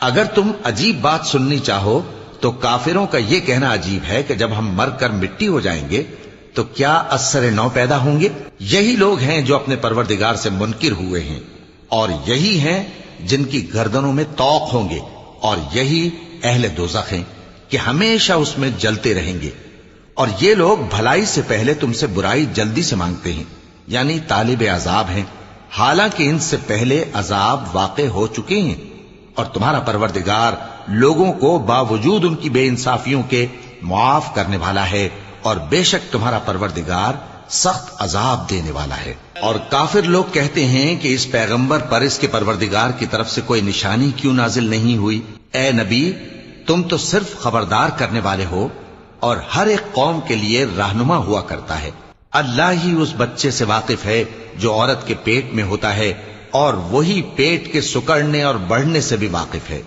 اگر تم عجیب بات سننی چاہو تو کافروں کا یہ کہنا عجیب ہے کہ جب ہم مر کر مٹی ہو جائیں گے تو کیا اثر نو پیدا ہوں گے؟ یہی لوگ ہیں جو اپنے پروردگار سے منکر ہوئے ہیں، اور یہی ہیں جن کی گردنوں میں طوق ہوں گے، اور یہی اہل دوزخ ہیں کہ ہمیشہ اس میں جلتے رہیں گے۔ اور یہ لوگ بھلائی سے پہلے تم سے برائی جلدی سے مانگتے ہیں، یعنی طالب عذاب ہیں، حالانکہ ان سے پہلے عذاب واقع ہو چکے ہیں، اور تمہارا پروردگار لوگوں کو باوجود ان کی بے انصافیوں کے معاف کرنے والا ہے، اور بے شک تمہارا پروردگار سخت عذاب دینے والا ہے۔ اور کافر لوگ کہتے ہیں کہ اس پیغمبر پر اس کے پروردگار کی طرف سے کوئی نشانی کیوں نازل نہیں ہوئی؟ اے نبی، تم تو صرف خبردار کرنے والے ہو، اور ہر ایک قوم کے لیے رہنما ہوا کرتا ہے۔ اللہ ہی اس بچے سے واقف ہے جو عورت کے پیٹ میں ہوتا ہے، اور وہی پیٹ کے سکڑنے اور بڑھنے سے بھی واقف ہے۔